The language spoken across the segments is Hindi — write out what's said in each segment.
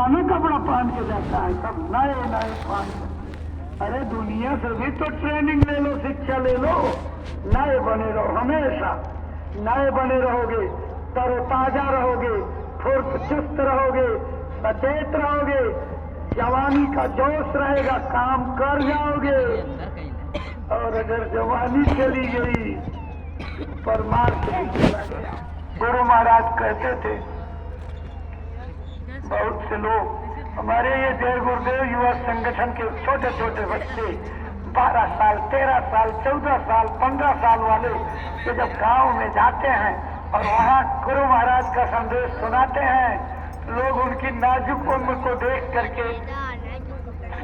पुराना कपड़ा पहन के जाता है, सब नए नए पहन के। अरे दुनिया से भी तो ट्रेनिंग ले लो, शिक्षा ले लो, नए बने रहो, हमेशा नए बने रहोगे, तरोताजा रहोगे, फुर्त चुस्त रहोगे, सचेत रहोगे, जवानी का जोश रहेगा, काम कर जाओगे। और अगर जवानी चली गई पर मार के चला गया। गुरु महाराज कहते थे, बहुत से लोग हमारे ये जय गुरुदेव युवा संगठन के छोटे छोटे बच्चे 12 साल 13 साल 14 साल 15 साल वाले ये जब गांव में जाते हैं और वहाँ गुरु महाराज का संदेश सुनाते हैं, लोग उनकी नाजुक उम्र को देख करके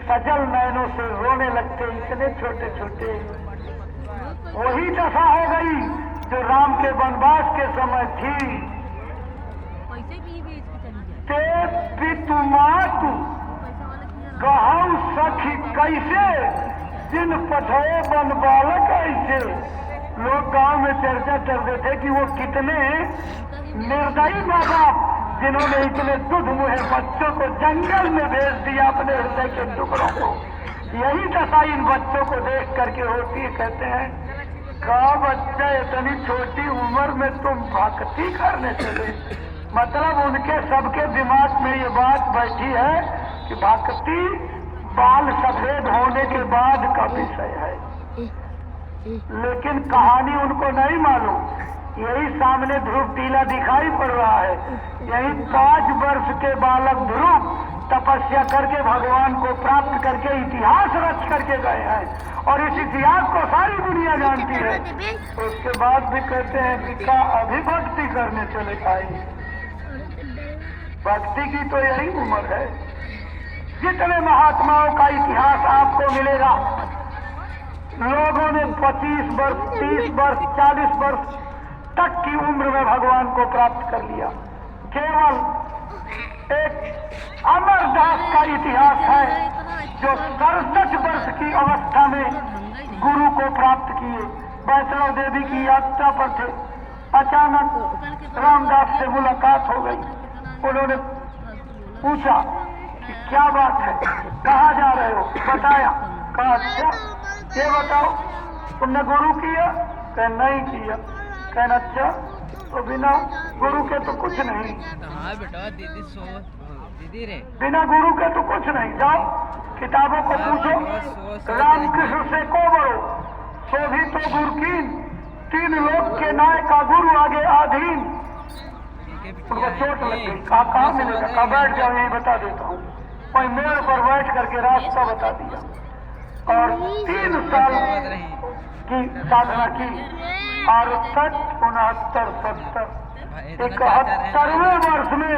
सजल नयनों से रोने लगते, इतने छोटे छोटे। वही दशा हो गई जो राम के वनवास के समय थी। ते पितुमातु कहु सखी कैसे, जिन पठे बन बालक ऐसे। लोग गांव में चर्चा करते थे कि वो कितने निर्दयी माँ बाप जिन्होंने इतने दुध मुहे बच्चों को जंगल में भेज दिया अपने हृदय के टुकड़ों को। यही दशा इन बच्चों को देख करके होती है। कहते हैं का बच्चा इतनी छोटी उम्र में तुम भक्ति करने चले। मतलब उनके सबके दिमाग में ये बात बैठी है कि भक्ति बाल सफेद होने के बाद का विषय है, लेकिन कहानी उनको नहीं मालूम। यही सामने ध्रुव टीला दिखाई पड़ रहा है। यही 5 वर्ष के बालक ध्रुव तपस्या करके भगवान को प्राप्त करके इतिहास रच करके गए हैं और इस इतिहास को सारी दुनिया जानती है। उसके बाद भी कहते हैं कि क्या अभिभक्ति करने चले आए। भक्ति की तो यही उम्र है। जितने महात्माओं का इतिहास आपको मिलेगा, लोगों ने 25 वर्ष 30 वर्ष 40 वर्ष तक की उम्र में भगवान को प्राप्त कर लिया। केवल एक अमरदास का इतिहास है जो 67 वर्ष की अवस्था में गुरु को प्राप्त किए। वैष्णव देवी की यात्रा पर थे, अचानक रामदास से मुलाकात हो गई। उन्होंने पूछा कि क्या बात है, कहाँ जा रहे हो, बताया। कहा अच्छा ये बताओ तुमने गुरु किया? कह नहीं किया। कहना अच्छा तो बिना गुरु के तो कुछ नहीं। हाँ बेटा दीदी रे, बिना गुरु के तो कुछ नहीं। जाओ किताबों को पूछो, रामकृष्ण से को बड़ो सो भी तो गुरकीन, 3 लोक के नाय का गुरु आगे आधीन। उनको चोट लग गई। कहाँ मिलेगा? कहा बैठ जाओ यही बता देता हूँ। वही मेड़ पर बैठ करके रास्ता बता दिया और 3 साल की साधना की। 68 69 70 71वें वर्ष में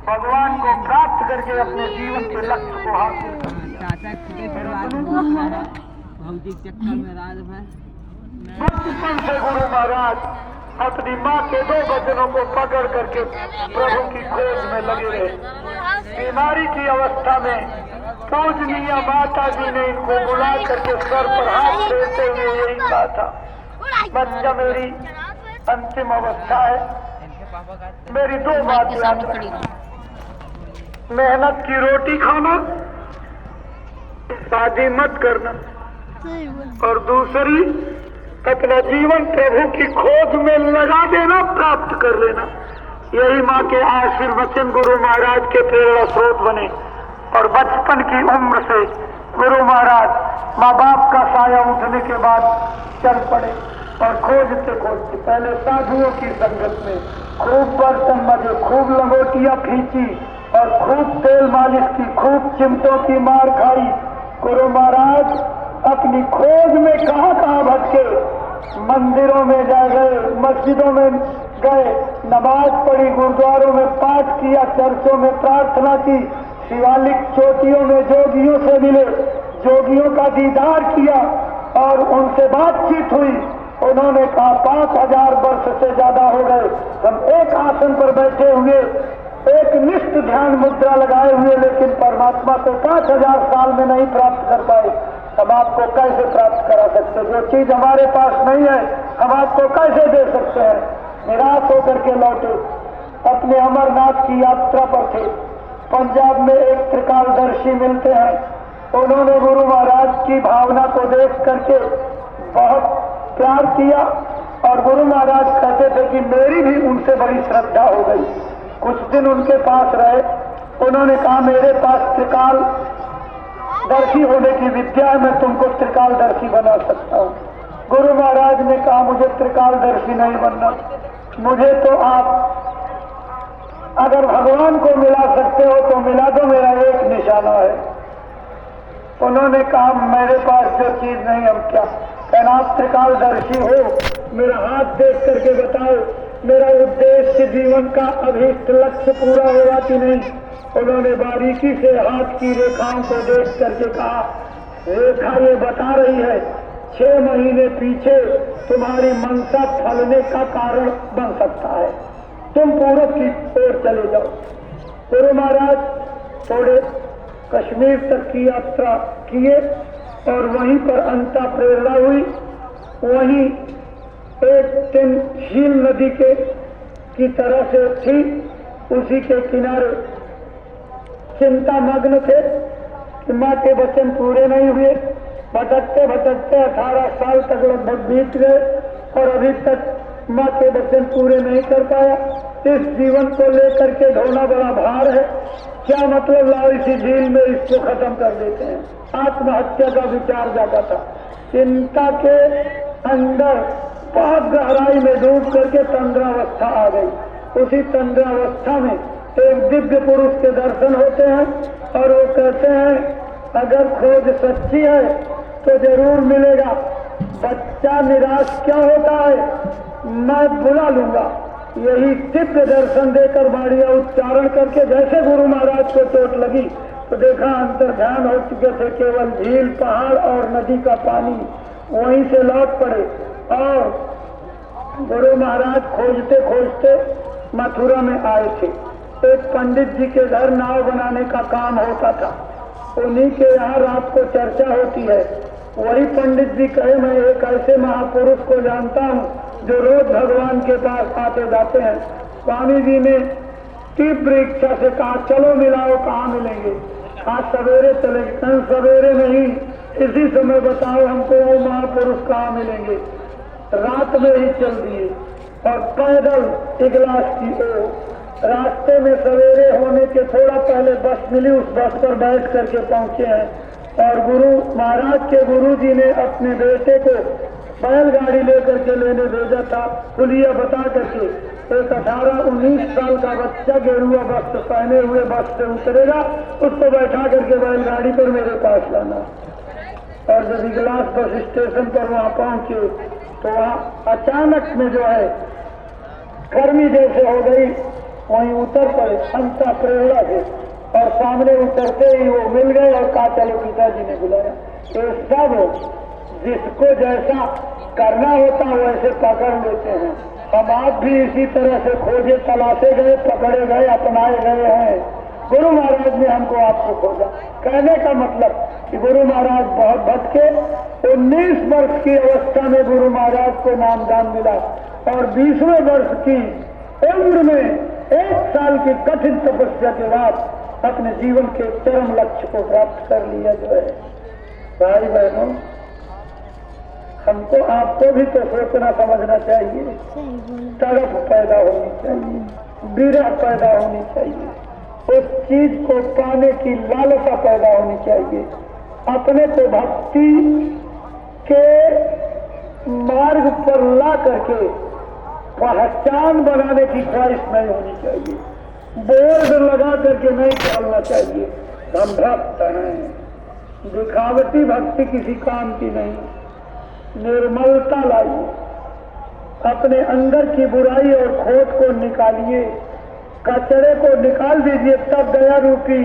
भगवान को प्राप्त करके अपने जीवन के लक्ष्य को हासिल कर लिया। भौतिक चक्कर में राज है। बचपन से गुरु महाराज अपनी माँ के 2 वचनों को पकड़ करके प्रभु की खोज में लगे रहे। बीमारी की अवस्था में पूजनीय माता जी ने इनको बुला करके सर पर हाथ फेरते हुए यही कहा था, बच्चा मेरी अंतिम अवस्था है, मेरी 2 बात याद रखना, मेहनत की रोटी खाना, शादी मत करना, और दूसरी अपना जीवन प्रभु की खोज में लगा देना, प्राप्त कर लेना। यही माँ के आशीर्वचन गुरु महाराज के प्रेरणा स्रोत बने और बचपन की उम्र से गुरु महाराज माँ बाप का साया उठने के बाद चल पड़े और खोजते खोजते पहले साधुओं की संगत में खूब बर्तन मजे, खूब लंगोटियां खींची और खूब तेल मालिश की, खूब चिमटों की मार खाई। गुरु महाराज अपनी खोज में कहाँ भटके, मंदिरों में जा गए, मस्जिदों में गए, नमाज पढ़ी, गुरुद्वारों में पाठ किया, चर्चों में प्रार्थना की, शिवालिक चोटियों में जोगियों से मिले, जोगियों का दीदार किया और उनसे बातचीत हुई। उन्होंने कहा 5000 वर्ष से ज्यादा हो गए हम एक आसन पर बैठे हुए, एक निष्ठ ध्यान मुद्रा लगाए हुए, लेकिन परमात्मा को 5000 साल में नहीं प्राप्त कर पाए। हम आपको कैसे प्राप्त करा सकते? जो चीज हमारे पास नहीं है हम आपको कैसे दे सकते हैं? निराश होकर के लौटे, अपने अमरनाथ की यात्रा पर थे। पंजाब में एक त्रिकालदर्शी मिलते हैं। उन्होंने गुरु महाराज की भावना को देख करके बहुत प्यार किया और गुरु महाराज कहते थे कि मेरी भी उनसे बड़ी श्रद्धा हो गई। कुछ दिन उनके पास रहे। उन्होंने कहा मेरे पास त्रिकालदर्शी होने की विद्या है, मैं तुमको त्रिकालदर्शी बना सकता हूँ। गुरु महाराज ने कहा मुझे त्रिकालदर्शी नहीं बनना, मुझे तो आप अगर भगवान को मिला सकते हो तो मिला दो, मेरा एक निशाना है। उन्होंने कहा मेरे पास जो चीज नहीं हम क्या, कहना आप त्रिकालदर्शी हो, मेरा हाथ देख करके बताओ मेरा उद्देश्य जीवन का अभीष्ट लक्ष्य पूरा होगा कि नहीं। उन्होंने बारीकी से हाथ की रेखाओं को देख करके कहा रेखा ये बता रही है 6 महीने पीछे तुम्हारी मनसा फलने का कारण बन सकता है, तुम पूरब की ओर चले जाओ। गुरु महाराज थोड़े कश्मीर तक की यात्रा किए और वहीं पर अंता प्रेरणा हुई। वहीं एक दिन झील नदी के की तरह से थी, उसी के किनारे चिंता मग्न थे कि माँ के वचन पूरे नहीं हुए। भटकते भटकते 18 साल तक लगभग बीत गए और अभी तक माँ के वचन पूरे नहीं कर पाया। इस जीवन को लेकर के ढोना बड़ा भार है, क्या मतलब लाओ इसी झील में इसको खत्म कर देते हैं। आत्महत्या का विचार जाता था। चिंता के अंदर बहुत गहराई में डूब करके तंद्रावस्था आ गई। उसी तंद्रावस्था में एक दिव्य पुरुष के दर्शन होते हैं और वो कहते हैं अगर खोज सच्ची है तो जरूर मिलेगा। बच्चा निराश क्या होता है, मैं बुला लूंगा। यही दिव्य दर्शन देकर बाड़िया उच्चारण करके जैसे गुरु महाराज को चोट लगी तो देखा अंतर ध्यान हो चुके थे, केवल झील पहाड़ और नदी का पानी। वहीं से लौट पड़े और गुरु महाराज खोजते खोजते मथुरा में आए थे। एक पंडित जी के घर नाव बनाने का काम होता था, उन्हीं के यहाँ रात को चर्चा होती है। वही पंडित जी कहे मैं एक ऐसे महापुरुष को जानता हूँ जो रोज भगवान के पास आते जाते हैं। स्वामी जी ने तीव्र इच्छा से कहा चलो मिलाओ, कहाँ मिलेंगे। आज सवेरे चले, कल सवेरे नहीं, इसी समय बताओ हमको वो महापुरुष कहाँ मिलेंगे। रात में ही चल दिए और पैदल इगलास की ओर। रास्ते में सवेरे होने के थोड़ा पहले बस मिली, उस बस पर बैठ करके पहुंचे हैं और गुरु महाराज के गुरु जी ने अपने बेटे को बैलगाड़ी लेकर के लेने भेजा था। पुलिया बता करके एक 18-19 साल का बच्चा गेरुआ वस्त्र पहने हुए बस से उतरेगा, उसको बैठा करके बैलगाड़ी पर मेरे पास लाना। और जब इगलास बस स्टेशन पर वहाँ पहुंचे तो वहाँ अचानक में जो है गर्मी जैसे हो गई, वहीं उतर पड़े अंता प्रेरणा से और सामने उतरते ही वो मिल गए और कहा चलो पिताजी ने बुलाया। तो सब जिसको जैसा करना होता वैसे पकड़ लेते हैं। हम आप भी इसी तरह से खोजे तलाशे गए, पकड़े गए, अपनाए गए हैं। गुरु महाराज ने हमको आपको खोजा। कहने का मतलब कि गुरु महाराज बहुत भटके। 19 वर्ष की अवस्था में गुरु महाराज को नामदान मिला और 20वें वर्ष की उम्र में 1 साल की कठिन तपस्या के बाद अपने जीवन के चरम लक्ष्य को प्राप्त कर लिया। जो है भाई बहनों, हमको आपको भी तो सोचना समझना चाहिए। तड़प पैदा होनी चाहिए, विरह पैदा होनी चाहिए, उस चीज को पाने की लालसा पैदा होनी चाहिए। अपने को भक्ति के मार्ग पर ला करके पहचान बनाने की ख्वाहिश नहीं होनी चाहिए। बोर्ड लगा करके नहीं चलना चाहिए। हम भक्त हैं, दिखावटी भक्ति किसी काम की नहीं। निर्मलता लाइए, अपने अंदर की बुराई और खोट को निकालिए, कचरे को निकाल दीजिए, तब दया रूपी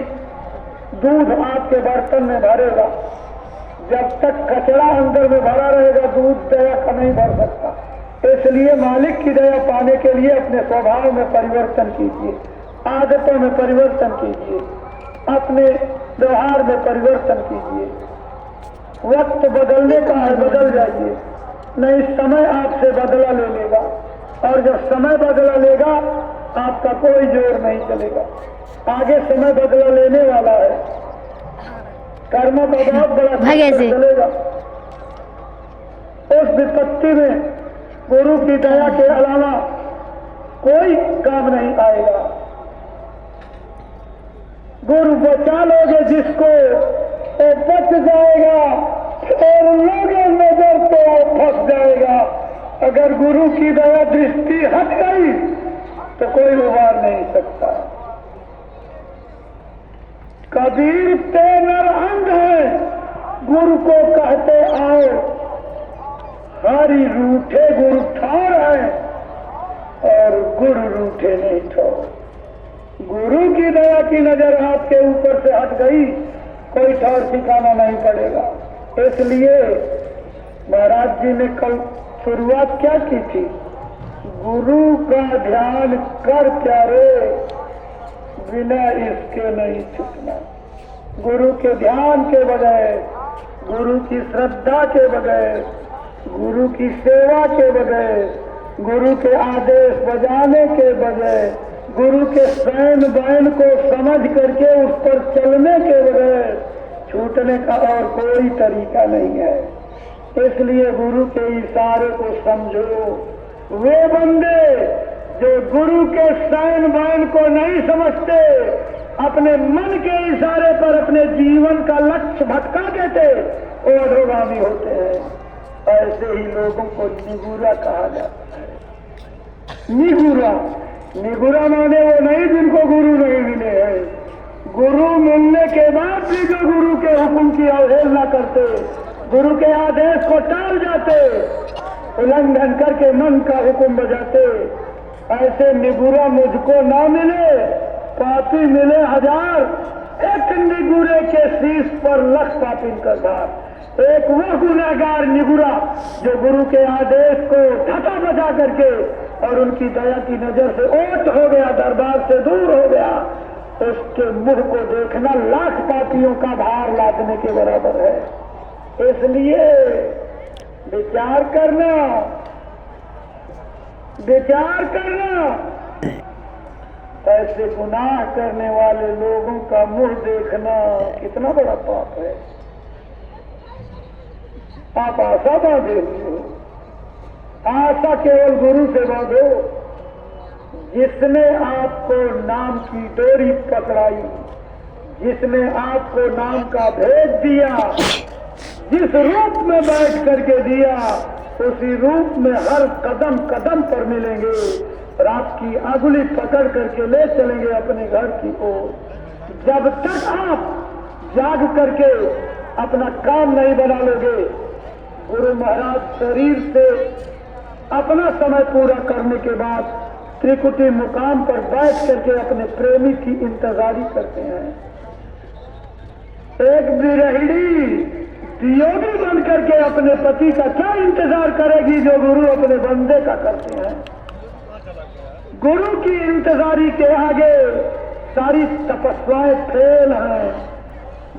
दूध आपके बर्तन में भरेगा। जब तक कचरा अंदर में भरा रहेगा दूध दया का नहीं भर सकता। इसलिए मालिक की दया पाने के लिए अपने स्वभाव में परिवर्तन कीजिए, आदतों में परिवर्तन कीजिए, अपने व्यवहार में परिवर्तन कीजिए। वक्त बदलने का है, बदल जाइए, नहीं समय आपसे बदला ले लेगा। और जब समय बदला लेगा आपका कोई जोर नहीं चलेगा। आगे समय बदला लेने वाला है, कर्म का बहुत बड़ा चलेगा। उस विपत्ति में गुरु की दया के अलावा कोई काम नहीं आएगा। गुरु बचा लोगे जिसको वो बच जाएगा, और लोगे नजर तो वो फंस जाएगा। अगर गुरु की दया दृष्टि हट गई तो कोई उबार नहीं सकता। कबीर ते नर अंध है, गुरु को कहते आओ, हरि रूठे गुरु ठार है, और गुरु रूठे नहीं ठोर। गुरु की दया की नजर आपके ऊपर से हट गई, कोई ठौर ठिकाना नहीं पड़ेगा। इसलिए महाराज जी ने कल शुरुआत क्या की थी? गुरु का ध्यान कर प्यारे, बिना इसके नहीं छूटना। गुरु के ध्यान के बगैर, गुरु की श्रद्धा के बगैर, गुरु की सेवा के बगैर, गुरु के आदेश बजाने के बगैर, गुरु के सैन बैन को समझ करके उस पर चलने के बगैर छूटने का और कोई तरीका नहीं है। इसलिए गुरु के इशारे को समझो। वे बंदे जो गुरु के सैन बैन को नहीं समझते, अपने मन के इशारे पर अपने जीवन का लक्ष्य भटका देते, वो अधोगामी होते हैं। ऐसे ही लोगों को निगुरा कहा जाता है। निगुरा माने वो नहीं जिनको गुरु नहीं मिले हैं। गुरु मिलने के बाद भी जो गुरु के हुक्म की अवहेलना करते, गुरु के आदेश को टाल जाते, उल्लंघन करके मन का हुक्म बजाते, ऐसे निगुरा मुझको ना मिले, पापी मिले हजार। एक निगुरे के शीश पर लख पापिन का भार। एक वो गुनहगार निगुरा जो गुरु के आदेश को ढका बजा करके और उनकी दया की नजर से ओट हो गया, दरबार से दूर हो गया, उसके मुंह को देखना लाख पापियों का भार लादने के बराबर है। इसलिए विचार करना, ऐसे गुनाह करने वाले लोगों का मुंह देखना कितना बड़ा पाप है। आप आशा बांधे हो, आशा केवल गुरु से बांधो, जिसने आपको नाम की डोरी पकड़ाई, जिसने आपको नाम का भेद दिया, जिस रूप में बैठ करके दिया, उसी रूप में हर कदम कदम पर मिलेंगे और आपकी अंगुली पकड़ करके ले चलेंगे अपने घर की ओर। जब तक आप जाग करके अपना काम नहीं बना लोगे, गुरु महाराज शरीर से अपना समय पूरा करने के बाद त्रिकुटी मुकाम पर बैठ करके अपने प्रेमी की इंतजारी करते हैं। एक विरहिणी वियोगी बन करके अपने पति का क्या इंतजार करेगी जो गुरु अपने बंदे का करते हैं। गुरु की इंतजारी के आगे सारी तपस्याएं फेल हैं।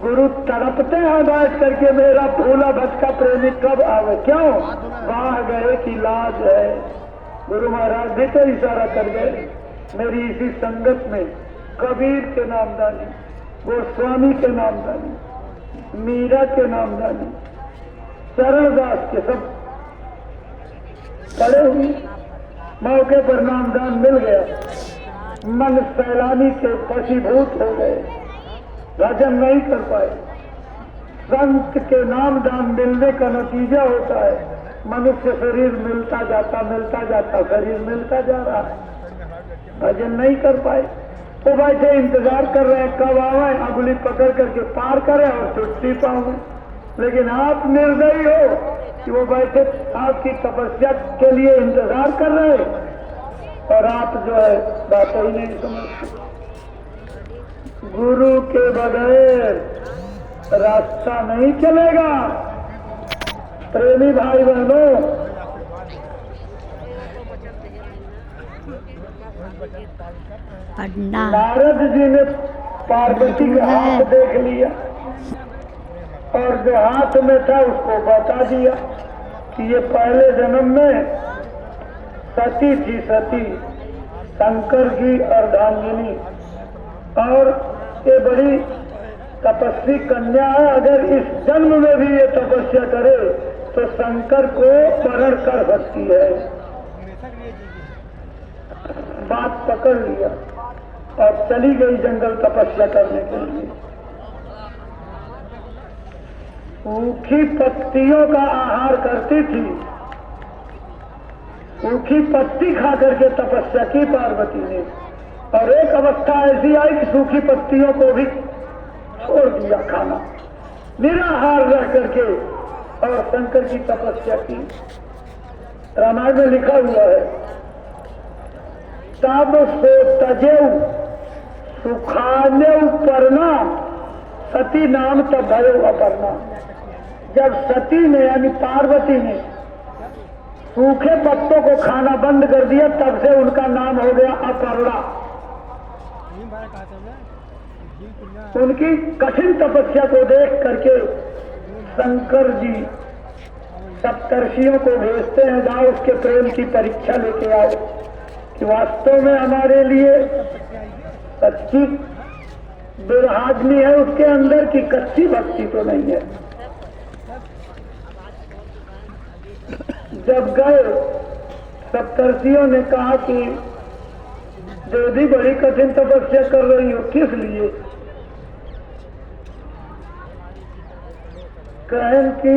गुरु तड़पते हैं बैठ करके, मेरा भूला भटका प्रेमी कब आवे, क्यों बाहर गए की लाज है। गुरु महाराज भी तो इशारा कर गए, मेरी इसी संगत में कबीर के नामदानी, गोस्वामी के नामदानी, मीरा के नामदानी, चरणदास के सब पड़े हुए। मौके पर नामदान मिल गया, मन सैलानी के वशीभूत हो गए, भजन नहीं कर पाए। संत के नामदान मिलने का नतीजा होता है मनुष्य शरीर मिलता जाता शरीर मिलता जा रहा है, भजन नहीं कर पाए। तो बैठे इंतजार कर रहे हैं कब आवे, अंगुली पकड़ करके पार करें और छुट्टी पाओगे। लेकिन आप निर्दयी हो कि वो बैठे आपकी तपस्या के लिए इंतजार कर रहे और आप जो है बात ही नहीं समझते। गुरु के बगैर रास्ता नहीं चलेगा। प्रेमी भाई बहनों, नारद जी ने पार्वती का हाथ देख लिया और जो हाथ में था उसको बता दिया कि ये पहले जन्म में सती थी, सती शंकर की अर्धांगिनी, और ये बड़ी तपस्वी कन्या है। अगर इस जन्म में भी ये तपस्या करे तो शंकर को वरण कर सकती है। बात पकड़ लिया और चली गई जंगल तपस्या करने के लिए। सूखी पत्तियों का आहार करती थी, सूखी पत्ती खा करके तपस्या की पार्वती ने, और एक अवस्था ऐसी आई कि सूखी पत्तियों को भी छोड़ दिया खाना, निराहार रह करके, और शंकर की तपस्या की। रामायण में लिखा हुआ है, तब सो तजेऊ सुखाने परना सती नाम तब भयो अपर्णा। जब सती ने यानी पार्वती ने सूखे पत्तों को खाना बंद कर दिया, तब से उनका नाम हो गया अपर्णा। उनकी कठिन तपस्या को देख करके शंकर जी सप्तर्षियों को भेजते हैं, जाओ उसके प्रेम की परीक्षा लेके आओ कि वास्तव में हमारे लिए सच्ची विरहाग्नि है उसके अंदर की कच्ची भक्ति तो नहीं है। जब गए सप्तर्षियों ने कहा कि देवी बड़ी कठिन तपस्या कर रही हो, किस लिए? कहन की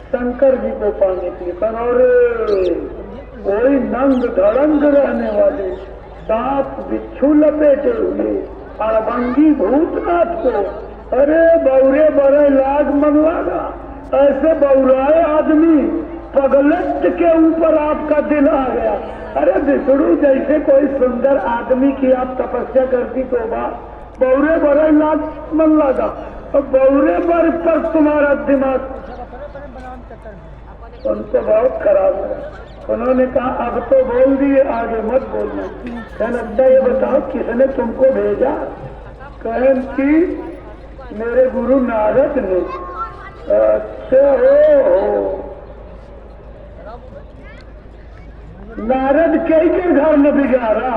शंकर जी को पाने के लिए। और कोई नंग धड़ंग रहने वाले सांप बिच्छू लपेटे हुए अड़भंगी भूतनाथ को, अरे बौरे बड़े लाग मन लगा। ऐसे बौराए आदमी पगलट के ऊपर आपका दिल आ गया। अरे विष्णु जैसे कोई सुंदर आदमी की आप तपस्या करती तो बात बौरे बड़े लाग मन लगा, और बौरे बर पर तुम्हारा दिमाग। उनको बहुत खराब लगा। उन्होंने कहा अब तो बोल दिए, आगे मत बोलना। कहन अच्छा ये बताओ किसने तुमको भेजा? कहन की मेरे गुरु नारद ने। अच्छा हो नारद कई के घर में बिगाड़ा,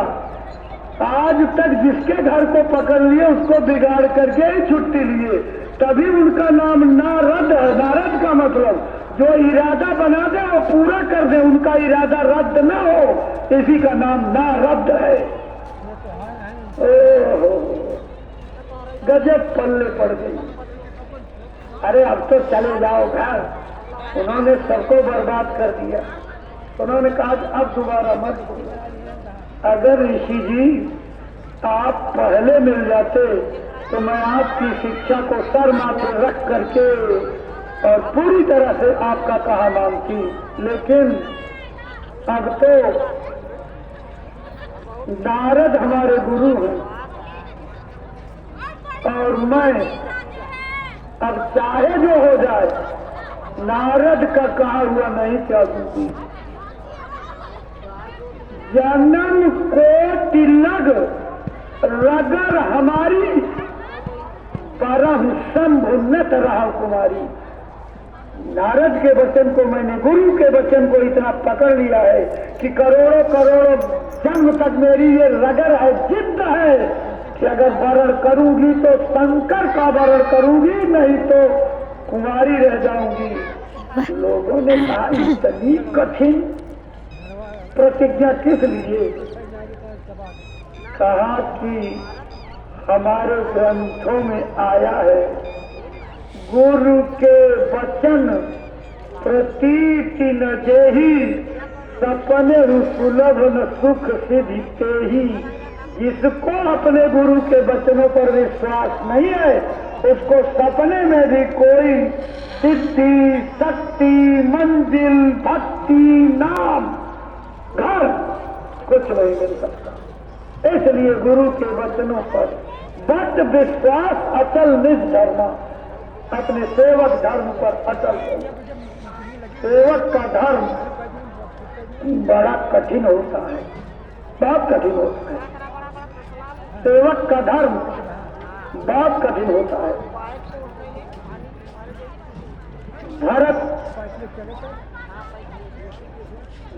आज तक जिसके घर को पकड़ लिए उसको बिगाड़ करके ही छुट्टी लिए, तभी उनका नाम नारद है। नारद का मतलब जो इरादा बना दे वो पूरा कर दे, उनका इरादा रद्द न हो, इसी का नाम नारद है। ओहो गजब पल्ले पड़ गई। अरे अब तो चले जाओ घर। उन्होंने सबको बर्बाद कर दिया। उन्होंने कहा अब दोबारा मत बोलो। अगर ऋषि जी आप पहले मिल जाते तो मैं आपकी शिक्षा को सर माथे रख करके और पूरी तरह से आपका कहा मानती, लेकिन अब तो नारद हमारे गुरु हैं और मैं अब चाहे जो हो जाए नारद का कहा हुआ नहीं चाहूंगी। जन्म को तिलक रगर हमारी परम संभुन्नत रहा कुमारी। नारद के वचन को मैंने, गुरु के वचन को इतना पकड़ लिया है कि करोड़ों करोड़ों जन्म तक मेरी ये रगर है, जिद्द है कि अगर वरण करूंगी तो शंकर का वरण करूंगी, नहीं तो कुमारी रह जाऊंगी। लोगों ने कहा इतनी कठिन प्रतिज्ञा किस लिए? कहा कि हमारे ग्रंथों में आया है गुरु के वचन प्रतीति न जेही सपने सुलभ न सुख सिद्धि तेही। जिसको अपने गुरु के वचनों पर विश्वास नहीं है उसको सपने में भी कोई सिद्धि, शक्ति, मंजिल, भक्ति, नाम, घर कुछ नहीं मिल सकता। इसलिए गुरु के वचनों पर बद विश्वास, अचल निष्ठा, अपने सेवक धर्म पर अटल हो। सेवक का धर्म बड़ा कठिन होता है, बहुत कठिन होता है। सेवक का धर्म बहुत कठिन होता है। भरत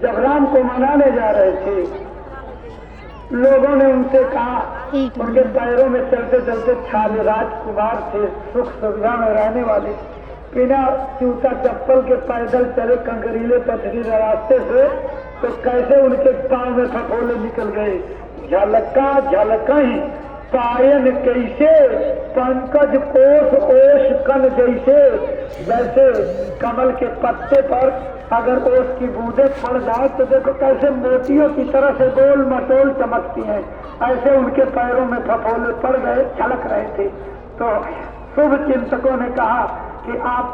जब राम को मनाने जा रहे थे लोगों ने उनसे कहा, उनके पैरों में चलते चलते छाले राजकुमार थे, सुख सुविधा में रहने वाले, बिना जूता चप्पल के पैदल चले कंकरीले पथरीले रास्ते से, तो कैसे उनके पांव में फफोले निकल गए। झलका झलका ही पायन कैसे पंकज कोष ओष कन जैसे, जैसे कमल के पत्ते पर अगर ओस की बूंदें पड़ जाए तो देखो कैसे मोतियों की तरह से गोल मटोल चमकती हैं, ऐसे उनके पैरों में फफोले पड़ गए, छलक रहे थे। तो शुभ चिंतकों ने कहा कि आप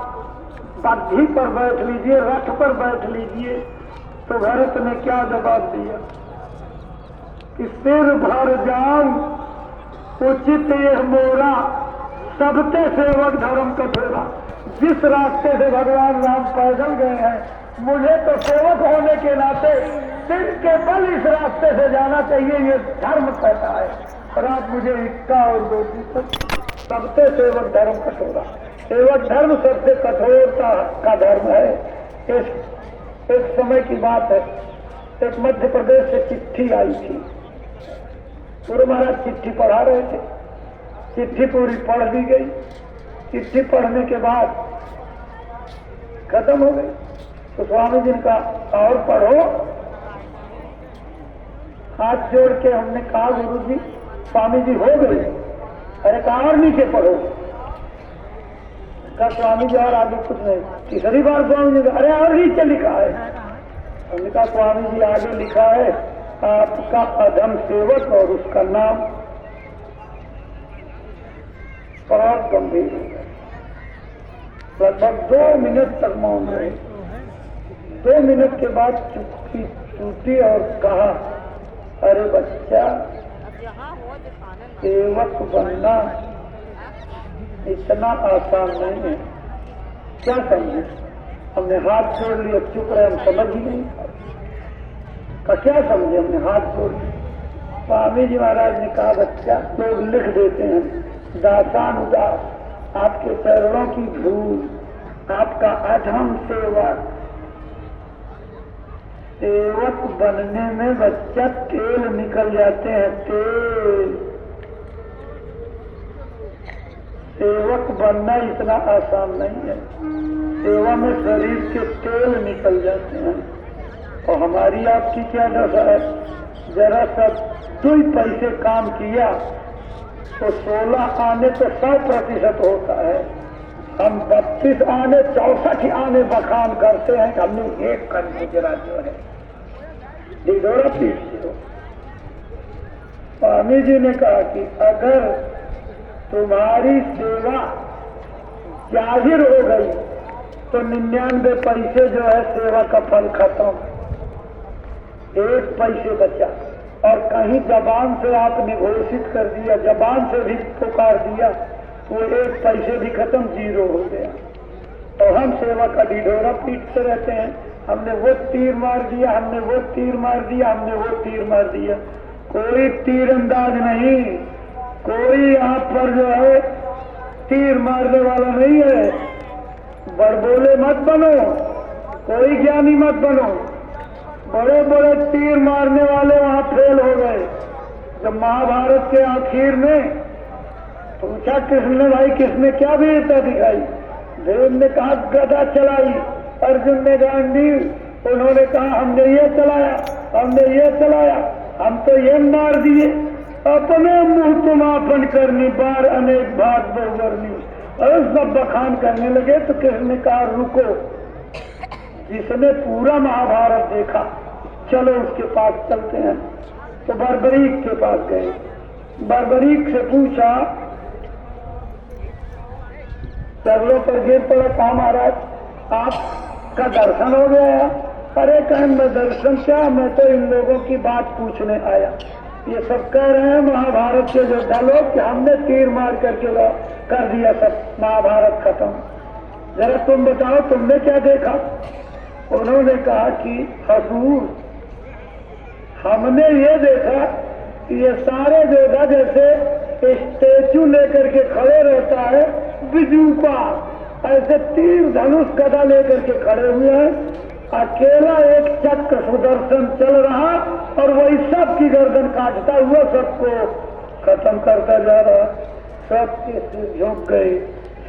बद्धी पर बैठ लीजिए, रथ पर बैठ लीजिए। तो भरत ने क्या जवाब दिया कि सिर भर जाऊं उचित यह मोरा, सबते सेवक धर्म कठोरा। जिस रास्ते से भगवान राम पैदल गए हैं, मुझे तो सेवक होने के नाते सिर के बल इस रास्ते से जाना चाहिए, ये धर्म कहता है। और आप मुझे इक्का और दो सबसे सेवक धर्म कठोरा। सेवक धर्म सबसे कठोरता का धर्म है। एक समय की बात है, एक मध्य प्रदेश से चिट्ठी आई थी। गुरु महाराज चिट्ठी पढ़ा रहे थे, चिट्ठी पूरी पढ़ दी गई। चिट्ठी पढ़ने के बाद खत्म हो गई तो स्वामी जी ने कहा और पढ़ो। हाथ जोड़ के हमने कहा गुरु जी, स्वामी जी हो गई। अरे कहा और नीचे पढ़ो। कहा स्वामी जी और आगे कुछ नहीं। तीसरी बार स्वामी जी, अरे और नीचे लिखा है। हमने कहा स्वामी जी आगे लिखा है आपका अधम सेवक और उसका नाम। बहुत गंभीर हो गए, लगभग 2 मिनट तक मौन रहे। 2 मिनट के बाद चुप्पी टूटी और कहा, अरे बच्चा, सेवक बनना इतना आसान नहीं है। क्या समझे? हमने हाथ जोड़ लिया, चुप रहे, हम समझ ही नहीं। का क्या समझे? हमने हाथ जोड़ लिया। स्वामी जी महाराज ने कहा, बच्चा, लोग लिख देते हैं दासानुदास, आपके चरणों की धूल, आपका अधम सेवक। सेवक बनने में बच्चा तेल निकल जाते हैं, तेल। सेवक बनना इतना आसान नहीं है। सेवा में शरीर के तेल निकल जाते हैं। और हमारी आपकी क्या दशा है? जरा सा 2 पैसे काम किया तो 16 आने तो 100% होता है। हम 32 आने 64 आने बखान करते हैं कि हमने एक कर गुजरा जो है ढिढोरा पीट दो। स्वामी जी ने कहा कि अगर तुम्हारी सेवा जाहिर हो गई तो 99 पैसे जो है सेवा का फल खत्म, 1 पैसे बचा। और कहीं जबान से आपने घोषित कर दिया, जबान से भी पुकार दिया, वो 1 पैसे भी खत्म, 0 हो गया। तो हम सेवा का ढिढोरा पीटते रहते हैं, हमने वो तीर मार दिया, हमने वो तीर मार दिया, हमने वो तीर मार दिया। कोई तीरंदाज नहीं, कोई यहाँ पर जो है तीर मारने वाला नहीं है। बड़बोले मत बनो, कोई ज्ञानी मत बनो। बड़े बड़े तीर मारने वाले वहां फेल हो गए। जब महाभारत के आखिर में पूछा कृष्ण ने, भाई किसने क्या वीरता दिखाई? देव ने कहा गदा चलाई, अर्जुन ने गांधी, उन्होंने कहा हमने ये चलाया, हमने ये चलाया, हम तो ये मार दिए। अपने मुंह तुमापन करनी, बार अनेक भाग बहुवर्णी। और सब बखान करने लगे तो कृष्ण ने कहा रुको, जिसने पूरा महाभारत देखा, चलो उसके पास चलते हैं। तो बर्बरीक के पास गए। बर्बरीक से पूछा, चरणों पर गिर पड़ा, कहा महाराज आपका दर्शन हो गया? अरे कहें मैं दर्शन क्या, मैं तो इन लोगों की बात पूछने आया। ये सब कह रहे हैं महाभारत के योद्धा लोग कि हमने तीर मार करके कर दिया, सब महाभारत खत्म। जरा तुम बताओ तुमने क्या देखा? उन्होंने कहा कि हजूर, हमने ये देखा कि ये सारे योद्धा जैसे स्टेचू लेकर के खड़े रहता है बिजू का, ऐसे तीर धनुष गदा लेकर के खड़े हुए हैं। अकेला एक चक्र सुदर्शन चल रहा और वही सबकी गर्दन काटता हुआ सबको खत्म करता जा रहा। सबके सिर झुक गए,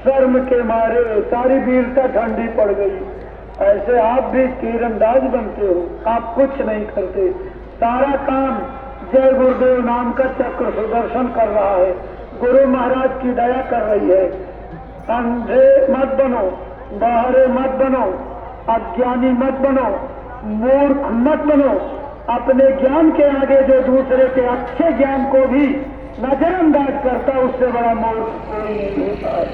शर्म के मारे सारी वीरता ठंडी पड़ गई। ऐसे आप भी तीरंदाज बनते हो, आप कुछ नहीं करते, सारा काम जय गुरुदेव नाम का चक्र सुदर्शन कर रहा है। गुरु महाराज की दया कर रही है। अंधे मत बनो, बहरे मत बनो, अज्ञानी मत बनो, मूर्ख मत बनो। अपने ज्ञान के आगे जो दूसरे के अच्छे ज्ञान को भी नजरअंदाज करता उससे बड़ा मूर्ख कोई नहीं होता है।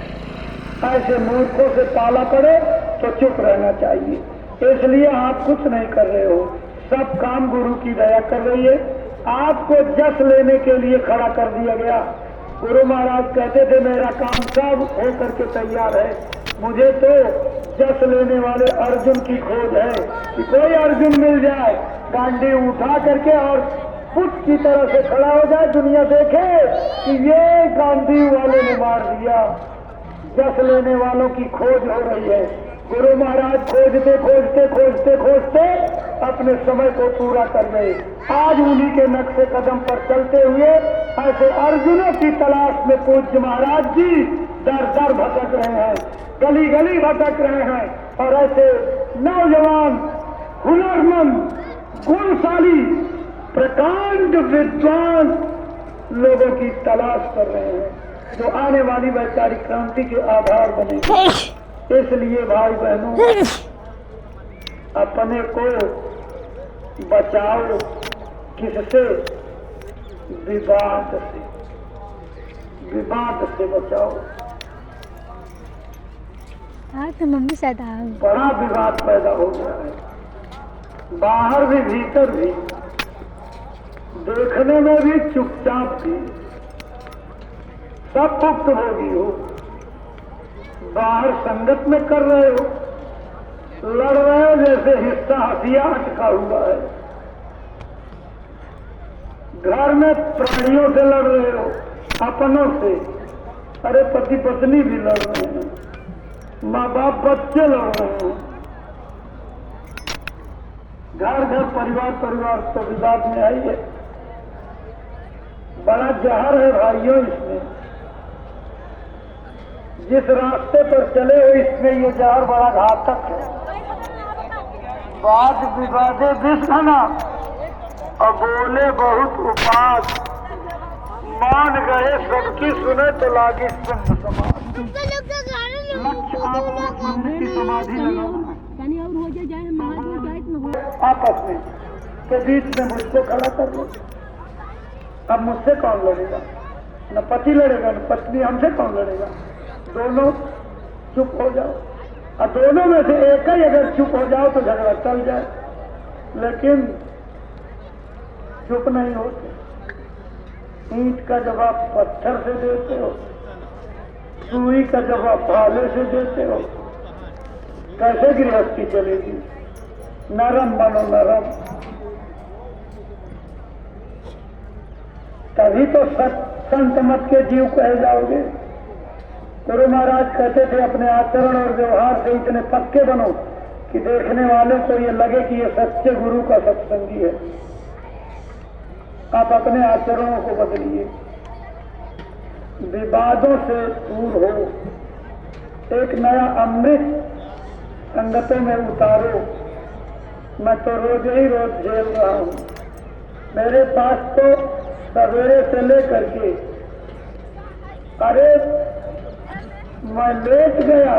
ऐसे मूर्खों से पाला पड़े तो चुप रहना चाहिए। इसलिए आप कुछ नहीं कर रहे हो, सब काम गुरु की दया कर रही है। आपको जस लेने के लिए खड़ा कर दिया गया। गुरु महाराज कहते थे मेरा काम सब हो करके तैयार है, मुझे तो जस लेने वाले अर्जुन की खोज है कि कोई अर्जुन मिल जाए, गांडी उठा करके और पुट की तरह से खड़ा हो जाए, दुनिया देखे कि ये गांधी वाले ने मार दिया। जस लेने वालों की खोज हो रही है। गुरु महाराज खोजते खोजते खोजते खोजते अपने समय को पूरा कर गए। आज उन्हीं के नक्शे कदम पर चलते हुए ऐसे अर्जुनों की तलाश में पूज्य महाराज जी दर दर भटक रहे हैं, गली गली भटक रहे हैं और ऐसे नौजवान हुनरमंद गुणशाली प्रकांड विद्वान लोगों की तलाश कर रहे हैं जो आने वाली वैचारिक क्रांति के आधार बनेंगे। इसलिए भाई बहनों, अपने को बचाओ किससे? विवाद से, विवाद से बचाओ। तो मम्मी साथ बड़ा विवाद पैदा हो गया है, बाहर भी भीतर भी, देखने में भी चुपचाप भी, सब मुक्त भोगी हो। बाहर संगत में कर रहे हो, लड़ रहे हो जैसे हिस्सा हथिया अटका हुआ है। घर में प्राणियों से लड़ रहे हो, अपनों से, अरे पति पत्नी भी लड़ रहे हैं, माँ बाप बच्चे लड़ रहे हैं, घर घर परिवार परिवार तो विवाद में आई है। बड़ा जहर है भाइयों इसमें। जिस रास्ते पर चले हो इसमें ये जहर बड़ा घातक है। वाद विवादे विषना और बोले बहुत उपास, मान गए सबकी सुने तो लागे सिंह समाज। लक्ष्य आपको सिंह की समाधि लगाना आपस में के बीच में मुझको खड़ा कर लो। अब मुझसे कौन लड़ेगा? न पति लड़ेगा न पत्नी, हमसे कौन लड़ेगा? दोनों चुप हो जाओ, और दोनों में से एक ही अगर चुप हो जाओ तो झगड़ा चल जाए, लेकिन चुप नहीं होते। ईंट का जवाब पत्थर से देते हो, सुई का जवाब भाले से देते हो, कैसे गृहस्थी चलेगी? नरम बनो नरम, तभी तो संत मत के जीव कहे जाओगे। गुरु महाराज कहते थे अपने आचरण और व्यवहार से इतने पक्के बनो कि देखने वालों को ये लगे कि ये सच्चे गुरु का सत्संगी है। आप अपने आचरणों को बदलिए, विवादों से दूर हो, एक नया अमृत संगतों में उतारो। मैं तो रोज ही रोज झेल रहा हूँ। मेरे पास तो सवेरे से लेकर के, अरे मैं लेट गया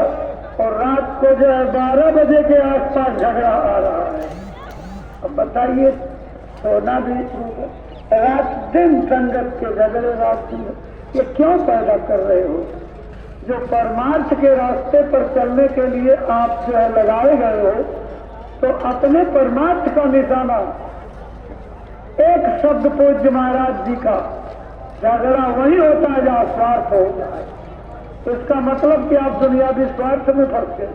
और रात को जो है 12 बजे के आसपास झगड़ा आ रहा है। अब बताइए, सोना भी रात दिन संगत के झगड़े, रात दिन, ये क्यों पैदा कर रहे हो? जो परमार्थ के रास्ते पर चलने के लिए आप जो है लगाए गए हो, तो अपने परमार्थ का निशाना एक शब्द पूज्य महाराज जी का, झगड़ा वही होता है जहाँ स्वार्थ होता है। इसका मतलब कि आप दुनियावी स्वार्थ में फंस गए।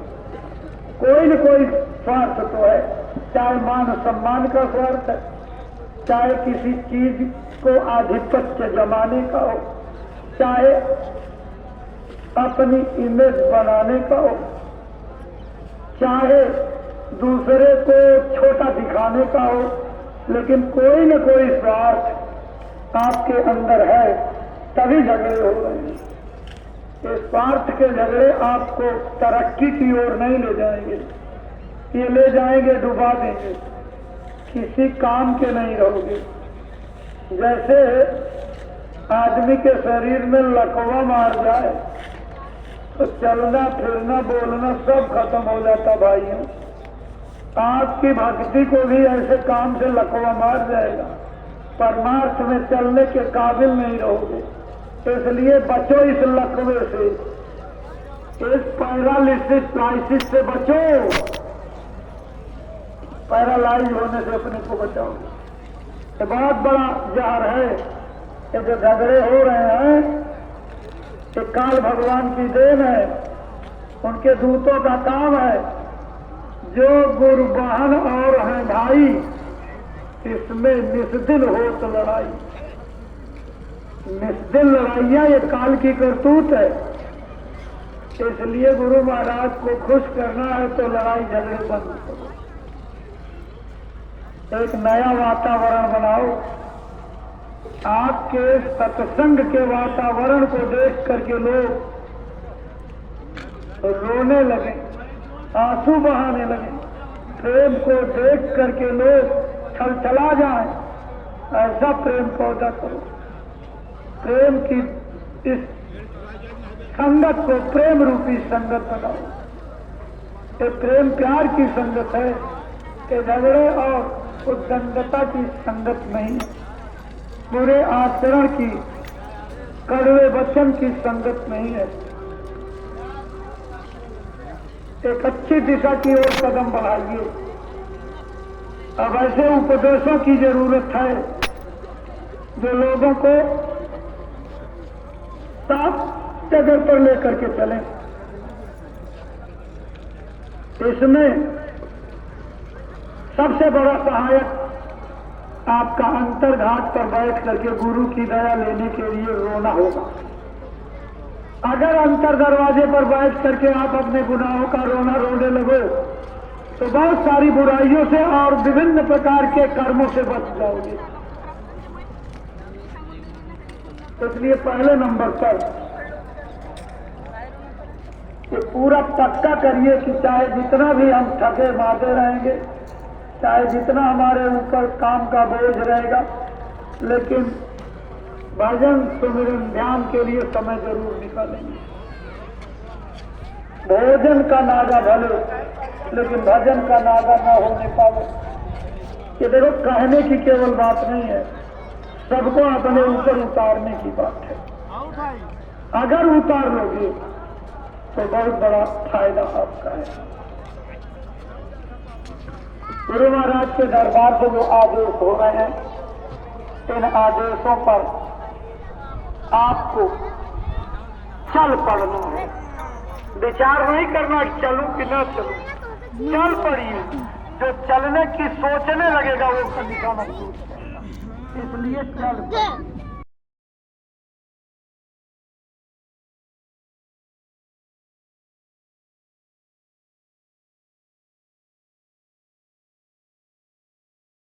कोई न कोई स्वार्थ तो है, चाहे मान सम्मान का स्वार्थ है, चाहे किसी चीज को आधिपत्य जमाने का हो, चाहे अपनी इमेज बनाने का हो, चाहे दूसरे को छोटा दिखाने का हो, लेकिन कोई न कोई स्वार्थ आपके अंदर है, तभी झगड़े हो रहे हैं। ये स्वार्थ के झगड़े आपको तरक्की की ओर नहीं ले जाएंगे, ये ले जाएंगे डुबा देंगे, किसी काम के नहीं रहोगे। जैसे आदमी के शरीर में लकवा मार जाए तो चलना फिरना बोलना सब खत्म हो जाता भाइयों। आपकी भक्ति को भी ऐसे काम से लकवा मार जाएगा, परमार्थ में चलने के काबिल नहीं रहोगे। इसलिए बचो इस लकवे से, इस पैरालिसिस से बचो, पैरालाइज होने से अपने को बचाओ। ये बहुत बड़ा जहर है। ये जो झगड़े हो रहे हैं ये काल भगवान की देन है, उनके दूतों का काम है। जो गुरु बहन और हैं भाई, इसमें निस्दिन हो तो लड़ाई, निस्दिन लड़ाइयां ये काल की करतूत है। इसलिए गुरु महाराज को खुश करना है तो लड़ाई झगड़े बंद करो, एक नया वातावरण बनाओ। आपके सत्संग के वातावरण को देख करके लोग रोने लगे, आंसू बहाने लगे, प्रेम को देख करके लोग छलछला जाए, ऐसा प्रेम पैदा करो। प्रेम की इस संगत को प्रेम रूपी संगत बनाओ। ये प्रेम प्यार की संगत है, कि झगड़े और उद्दंडता की संगत नहीं, बुरे आचरण की, कड़वे वचन की संगत नहीं है। एक अच्छी दिशा की ओर कदम बढ़ाइए। अब ऐसे उपदेशों की जरूरत है जो लोगों को साफ जगह पर लेकर के चलें। इसमें सबसे बड़ा सहायक आपका अंतर्घाट पर बैठ करके गुरु की दया लेने के लिए रोना होगा। अगर अंतर दरवाजे पर बैठ करके आप अपने गुनाहों का रोना रोने लगो तो बहुत सारी बुराइयों से और विभिन्न प्रकार के कर्मों से बच जाओगे। इसलिए पहले नंबर पर ये पूरा पक्का करिए कि चाहे जितना भी हम थके मारते रहेंगे, चाहे जितना हमारे ऊपर काम का बोझ रहेगा, लेकिन भजन सुमिरन ध्यान के लिए समय जरूर निकालेंगे। भोजन का नागा भले, लेकिन भजन का नागा न होने पावे। ये देखो, कहने की केवल बात नहीं है, सबको अपने ऊपर उतारने की बात है। अगर उतार लोगे तो बहुत बड़ा फायदा आपका है। गुरु महाराज के दरबार से जो आदेश हो रहे हैं, इन आदेशों पर आपको चल पड़ना है। विचार नहीं करना कि चलूं कि न चलूं, चल पड़िए। जो चलने की सोचने लगेगा वो कभी का मत सोचेगा। इसलिए चल